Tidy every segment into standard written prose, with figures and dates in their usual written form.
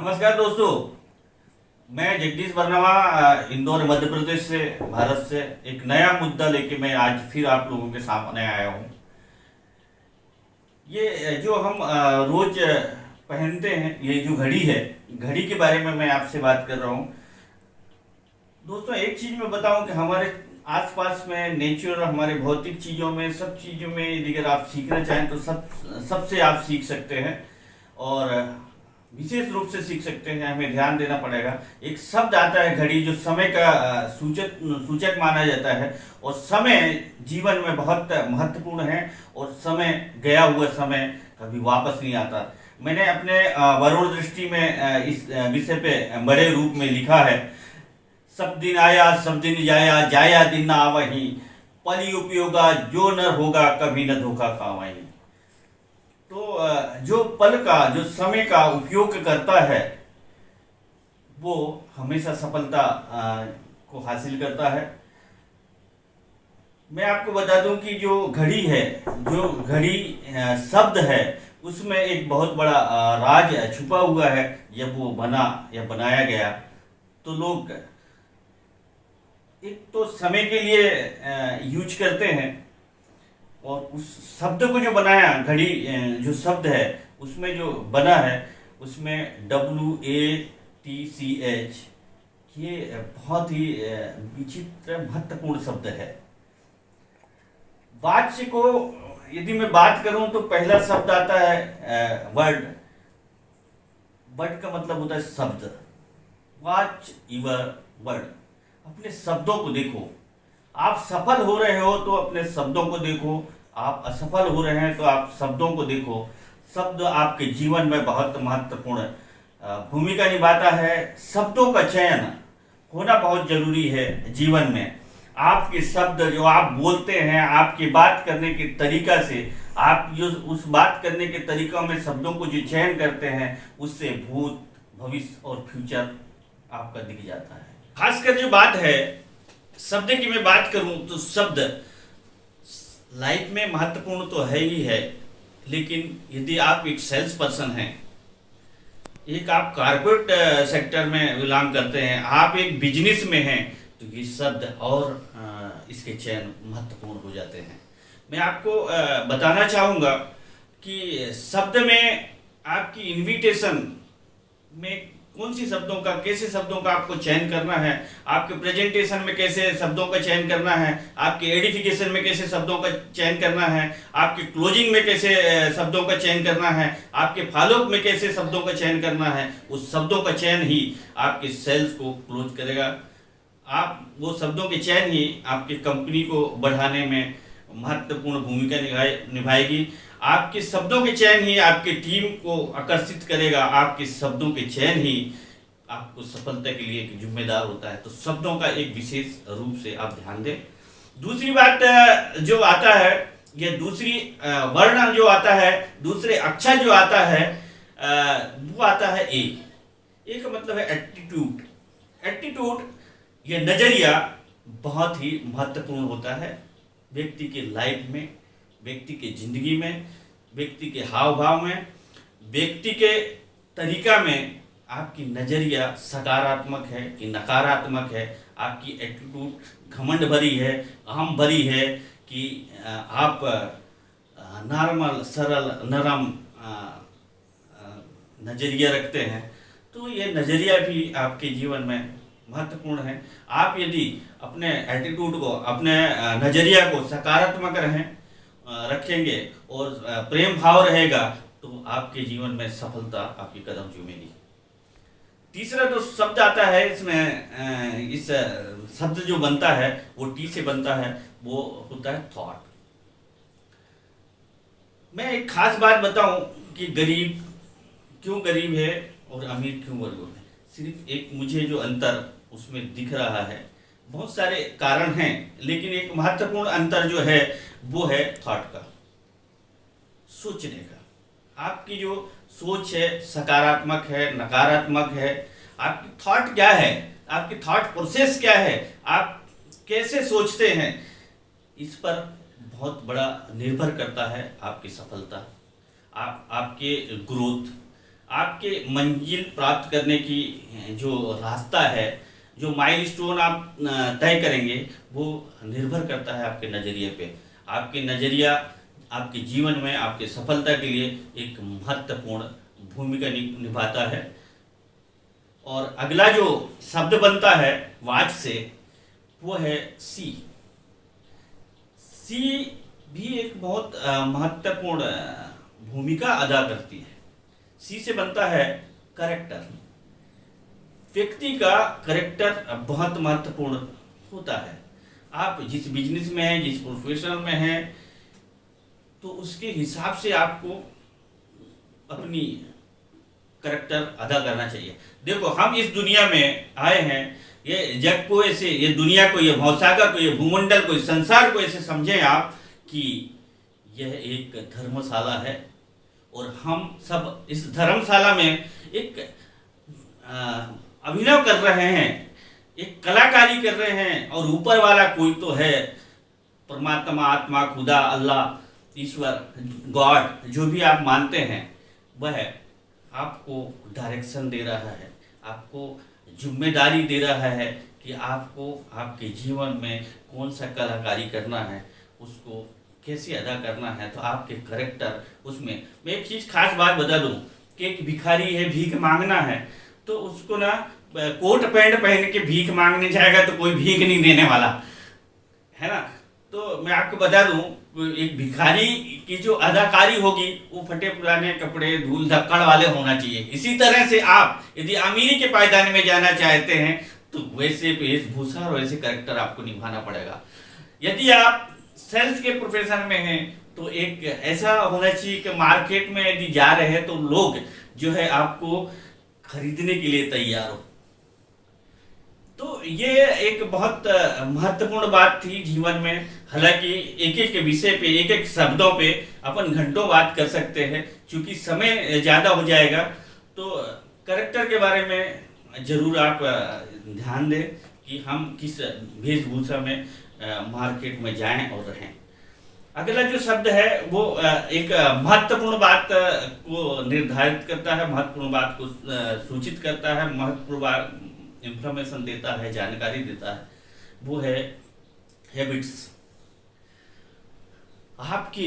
नमस्कार दोस्तों, मैं जगदीश बरनवा इंदौर मध्य प्रदेश से भारत से एक नया मुद्दा लेके मैं आज फिर आप लोगों के सामने आया हूँ। ये जो हम रोज पहनते हैं, ये जो घड़ी है, घड़ी के बारे में मैं आपसे बात कर रहा हूँ। दोस्तों, एक चीज मैं बताऊं कि हमारे आसपास में नेचर, हमारे भौतिक चीजों में, सब चीजों में यदि अगर आप सीखना चाहें तो सबसे आप सीख सकते हैं और विशेष रूप से सीख सकते हैं। हमें ध्यान देना पड़ेगा। एक शब्द आता है घड़ी, जो समय का सूचक माना जाता है और समय जीवन में बहुत महत्वपूर्ण है और समय, गया हुआ समय कभी वापस नहीं आता। मैंने अपने वरुण दृष्टि में इस विषय पे बड़े रूप में लिखा है। सब दिन आया सब दिन जाया, जाया दिन ना आवही, पली उपयोगा जो न होगा कभी न धोखा खावही। तो जो पल का, जो समय का उपयोग करता है वो हमेशा सफलता को हासिल करता है। मैं आपको बता दूं कि जो घड़ी है, जो घड़ी शब्द है, उसमें एक बहुत बड़ा राज छुपा हुआ है। जब वो बना या बनाया गया तो लोग एक तो समय के लिए यूज करते हैं और उस शब्द को जो बनाया, घड़ी जो शब्द है उसमें जो बना है, उसमें WATCH, ये बहुत ही विचित्र महत्वपूर्ण शब्द है। वाच्य को यदि मैं बात करूं तो पहला शब्द आता है वर्ड। वर्ड का मतलब होता है शब्द। वॉच यूर वर्ड, अपने शब्दों को देखो। आप सफल हो रहे हो तो अपने शब्दों को देखो, आप असफल हो रहे हैं तो आप शब्दों को देखो। शब्द आपके जीवन में बहुत महत्वपूर्ण भूमिका निभाता है। शब्दों का चयन होना बहुत जरूरी है जीवन में। आपके शब्द जो आप बोलते हैं, आपकी बात करने के तरीका से, आप जो उस बात करने के तरीका में शब्दों को जो चयन करते हैं, उससे भूत, भविष्य और फ्यूचर आपका दिख जाता है। खासकर जो बात है शब्द की मैं बात करूं तो शब्द लाइफ में महत्वपूर्ण तो है ही है, लेकिन यदि आप एक सेल्स पर्सन हैं, एक आप कारपोरेट सेक्टर में बिलोंग करते हैं, आप एक बिजनेस में हैं, तो ये शब्द और इसके चयन महत्वपूर्ण हो जाते हैं। मैं आपको बताना चाहूँगा कि शब्द में आपकी इन्विटेशन में कौन सी शब्दों का, कैसे शब्दों का आपको चयन करना है, आपके प्रेजेंटेशन में कैसे शब्दों का चयन करना है, आपके एडिफिकेशन में कैसे शब्दों का चयन करना है, आपके क्लोजिंग में कैसे शब्दों का चयन करना है, आपके फॉलोअप में कैसे शब्दों का चयन करना है, उस शब्दों का चयन ही आपके सेल्स को क्लोज करेगा। आप वो शब्दों के चयन ही आपकी कंपनी को बढ़ाने में महत्वपूर्ण भूमिका निभाएगी। आपके शब्दों के चयन ही आपकी टीम को आकर्षित करेगा। आपके शब्दों के चयन ही आपको सफलता के लिए जिम्मेदार होता है। तो शब्दों का एक विशेष रूप से आप ध्यान दें। दूसरी बात जो आता है, ये दूसरी वर्ण जो आता है, दूसरे अक्षर जो आता है, वो आता है ए। ए का मतलब है एटीट्यूड। एटीट्यूड, ये नजरिया बहुत ही महत्वपूर्ण होता है व्यक्ति के लाइफ में, व्यक्ति के जिंदगी में, व्यक्ति के हाव भाव में, व्यक्ति के तरीका में। आपकी नजरिया सकारात्मक है कि नकारात्मक है, आपकी एटीट्यूड घमंड भरी है, अहम भरी है कि आप नॉर्मल, सरल, नरम नजरिया रखते हैं, तो ये नजरिया भी आपके जीवन में महत्वपूर्ण है। आप यदि अपने एटीट्यूड को, अपने नजरिया को सकारात्मक रखेंगे और प्रेम भाव रहेगा, तो आपके जीवन में सफलता आपकी कदम चूमेगी। तीसरा जो शब्द आता है इसमें, इस शब्द जो बनता है वो टी से बनता है, वो होता है थॉट। मैं एक खास बात बताऊं कि गरीब क्यों गरीब है और अमीर क्यों अमीर है। सिर्फ एक मुझे जो अंतर उसमें दिख रहा है, बहुत सारे कारण हैं, लेकिन एक महत्वपूर्ण अंतर जो है वो है थॉट का, सोचने का। आपकी जो सोच है सकारात्मक है, नकारात्मक है, आपकी थॉट क्या है, आपकी थॉट प्रोसेस क्या है, आप कैसे सोचते हैं, इस पर बहुत बड़ा निर्भर करता है आपकी सफलता, आपके ग्रोथ, आपके मंजिल प्राप्त करने की जो रास्ता है, जो माइलस्टोन आप तय करेंगे, वो निर्भर करता है आपके नज़रिए पे। आपके नज़रिया आपके जीवन में आपके सफलता के लिए एक महत्वपूर्ण भूमिका निभाता है। और अगला जो शब्द बनता है वाच से, वो है सी। सी भी एक बहुत महत्वपूर्ण भूमिका अदा करती है। सी से बनता है करेक्टर। व्यक्ति का करेक्टर बहुत महत्वपूर्ण होता है। आप जिस बिजनेस में हैं, जिस प्रोफेशन में हैं, तो उसके हिसाब से आपको अपनी करेक्टर अदा करना चाहिए। देखो, हम इस दुनिया में आए हैं, ये जग को ऐसे, ये दुनिया को, ये भौसागर को, ये भूमंडल को, इस संसार को ऐसे समझें आप कि यह एक धर्मशाला है और हम सब इस धर्मशाला में एक अभिनय कर रहे हैं, एक कलाकारी कर रहे हैं। और ऊपर वाला कोई तो है, परमात्मा, आत्मा, खुदा, अल्लाह, ईश्वर, गॉड, जो भी आप मानते हैं, वह आपको डायरेक्शन दे रहा है, आपको जिम्मेदारी दे रहा है कि आपको आपके जीवन में कौन सा कलाकारी करना है, उसको कैसे अदा करना है। तो आपके करेक्टर उसमें, मैं एक चीज़ खास बात बता दूं कि एक भिखारी है, भीख मांगना है, तो उसको ना कोट पैंट पहन के भीख मांगने जाएगा तो कोई भीख नहीं देने वाला है ना। तो मैं आपको बता दूं, एक भिखारी की जो अदाकारी होगी वो फटे पुराने कपड़े, धूल धक्कड़ वाले होना चाहिए। इसी तरह से आप यदि अमीरी के पायदान में जाना चाहते हैं तो वैसे वेशभूषा और वैसे करेक्टर आपको निभाना पड़ेगा। यदि आप सेल्स के प्रोफेशन में हैं तो एक ऐसा होना चाहिए कि मार्केट में यदि जा रहे हैं तो लोग जो है आपको खरीदने के लिए तैयार हो। तो ये एक बहुत महत्वपूर्ण बात थी जीवन में। हालांकि एक एक विषय पे, एक एक शब्दों पे अपन घंटों बात कर सकते हैं, क्योंकि समय ज़्यादा हो जाएगा। तो करेक्टर के बारे में ज़रूर आप ध्यान दें कि हम किस वेशभूषा में मार्केट में जाएं और रहें। अगला जो शब्द है वो एक महत्वपूर्ण बात को निर्धारित करता है, महत्वपूर्ण बात को सूचित करता है, महत्वपूर्ण बात इंफॉर्मेशन देता है, जानकारी देता है। वो है हैबिट्स। आपकी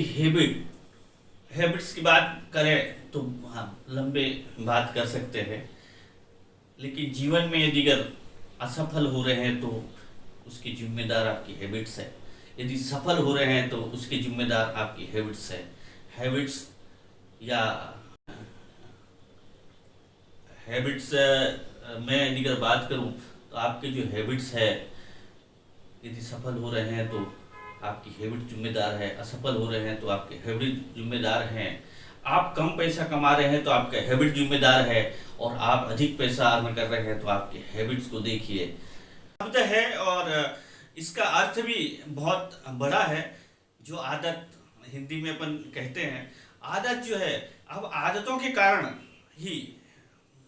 हैबिट्स की बात करें तो हाँ, लंबे बात कर सकते हैं, लेकिन जीवन में यदि अगर असफल हो रहे हैं तो उसकी जिम्मेदार आपकी हैबिट्स है। यदि सफल हो रहे हैं तो उसके जिम्मेदार आपकी हैबिट्स है। हैबिट्स या हैबिट्स मैं यदि अगर बात करूं तो आपके जो हैबिट्स है, यदि सफल हो रहे हैं तो आपकी हैबिट जिम्मेदार है, असफल हो रहे हैं तो आपके हैबिट जिम्मेदार हैं। आप कम पैसा कमा रहे हैं तो आपका हैबिट जिम्मेदार है, और आप अधिक पैसा अर्न कर रहे हैं तो आपके हैबिट्स को देखिए। शब्द है और इसका अर्थ भी बहुत बड़ा है। जो आदत हिंदी में अपन कहते हैं, आदत जो है, अब आदतों के कारण ही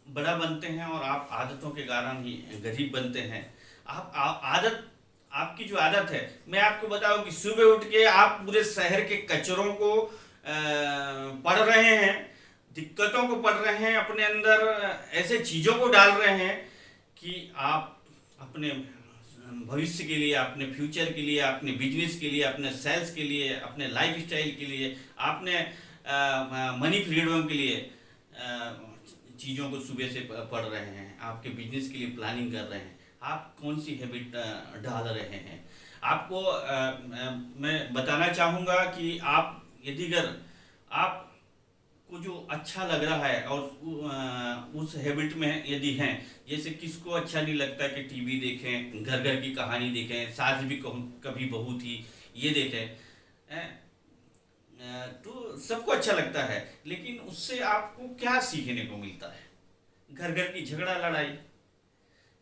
बड़ा बनते हैं और आप आदतों के कारण ही गरीब बनते हैं। आदत, आपकी जो आदत है, मैं आपको बताऊं कि सुबह उठ के आप पूरे शहर के कचरों को पढ़ रहे हैं, दिक्कतों को पढ़ रहे हैं, अपने अंदर ऐसे चीज़ों को डाल रहे हैं कि आप अपने भविष्य के लिए, अपने फ्यूचर के लिए, अपने बिजनेस के लिए, अपने सेल्स के लिए, अपने लाइफ स्टाइल के लिए, अपने मनी फ्रीडम के लिए चीज़ों को सुबह से पढ़ रहे हैं, आपके बिजनेस के लिए प्लानिंग कर रहे हैं। आप कौन सी हैबिट डाल रहे हैं? आपको मैं बताना चाहूँगा कि आप यदि अगर आपको जो अच्छा लग रहा है और उस हैबिट में यदि हैं, जैसे किसको अच्छा नहीं लगता कि टीवी देखें, घर घर की कहानी देखें, सास भी कभी बहू थी ये देखें, तो सबको अच्छा लगता है, लेकिन उससे आपको क्या सीखने को मिलता है? घर घर की झगड़ा लड़ाई,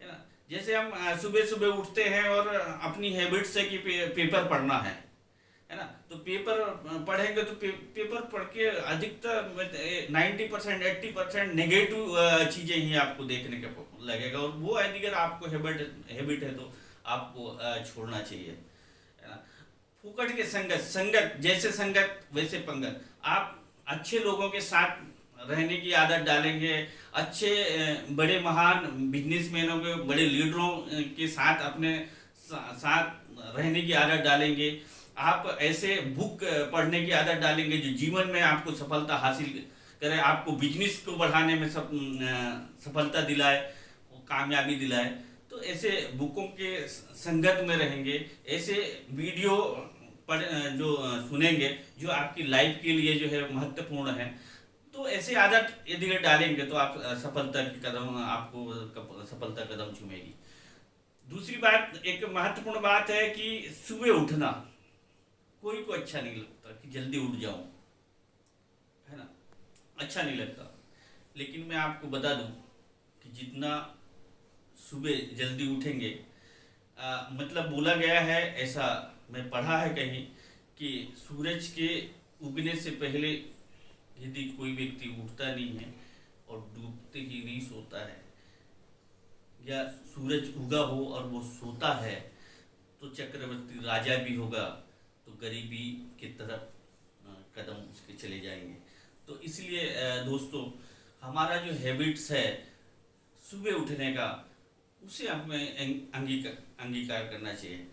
है ना। जैसे हम सुबह सुबह उठते हैं और अपनी हैबिट से कि पेपर पढ़ना है ना, तो पेपर पढ़ेंगे तो पेपर पढ़ के अधिकतर 90% 80% नेगेटिव चीज़ें ही आपको देखने के लगेगा, और वो अगर आपको हैबिट है तो आपको छोड़ना चाहिए, है ना। फुकट के संगत, जैसे संगत वैसे पंगत। आप अच्छे लोगों के साथ रहने की आदत डालेंगे, अच्छे बड़े महान बिजनेसमैनों के, बड़े लीडरों के साथ अपने साथ रहने की आदत डालेंगे, आप ऐसे बुक पढ़ने की आदत डालेंगे जो जीवन में आपको सफलता हासिल करे, आपको बिजनेस को बढ़ाने में सफलता दिलाए, कामयाबी दिलाए। तो ऐसे बुकों के संगत में रहेंगे, ऐसे वीडियो पढ़ जो सुनेंगे जो आपकी लाइफ के लिए जो है महत्वपूर्ण है। तो ऐसे आदत यदि डालेंगे तो आप सफलता की कदम, आपको सफलता कदम चूमेगी। दूसरी बात, एक महत्वपूर्ण बात है कि सुबह उठना कोई को अच्छा नहीं लगता कि जल्दी उठ जाऊं, है ना, अच्छा नहीं लगता। लेकिन मैं आपको बता दूं कि जितना सुबह जल्दी उठेंगे, मतलब बोला गया है, ऐसा मैं पढ़ा है कहीं, कि सूरज के उगने से पहले यदि कोई व्यक्ति उठता नहीं है और डूबते ही नहीं सोता है, या सूरज उगा हो और वो सोता है, तो चक्रवर्ती राजा भी होगा तो गरीबी की तरफ कदम उसके चले जाएंगे। तो इसलिए दोस्तों, हमारा जो हैबिट्स है सुबह उठने का, उसे हमें अंगीकार करना चाहिए।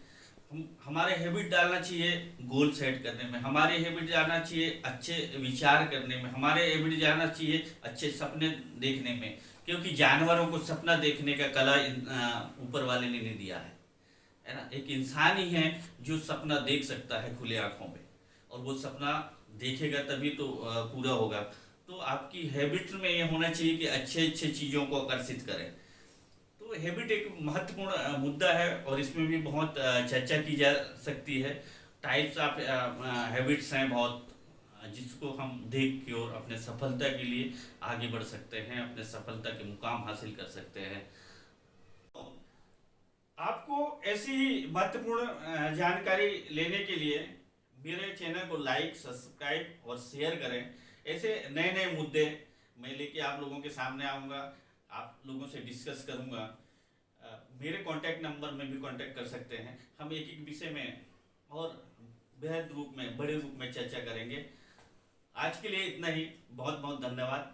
हमारे हैबिट डालना चाहिए गोल सेट करने में, हमारे हैबिट डालना चाहिए अच्छे विचार करने में, हमारे हैबिट डालना चाहिए अच्छे सपने देखने में, क्योंकि जानवरों को सपना देखने का कला ऊपर वाले ने नहीं दिया है ना। एक इंसान ही है जो सपना देख सकता है खुले आंखों में, और वो सपना देखेगा तभी तो पूरा होगा। तो आपकी हैबिट में ये होना चाहिए कि अच्छे अच्छे चीज़ों को आकर्षित करें। तो हैबिट एक महत्वपूर्ण मुद्दा है और इसमें भी बहुत चर्चा की जा सकती है। टाइप्स ऑफ हैबिट्स हैं बहुत, जिसको हम देख के और अपने सफलता के लिए आगे बढ़ सकते हैं, अपने सफलता के मुकाम हासिल कर सकते हैं। आपको ऐसी ही महत्वपूर्ण जानकारी लेने के लिए मेरे चैनल को लाइक, सब्सक्राइब और शेयर करें। ऐसे नए नए मुद्दे मैं लेके आप लोगों के सामने आऊँगा, आप लोगों से डिस्कस करूँगा। मेरे कांटेक्ट नंबर में भी कांटेक्ट कर सकते हैं। हम एक एक विषय में और बेहद रूप में, बड़े रूप में चर्चा करेंगे। आज के लिए इतना ही। बहुत बहुत धन्यवाद।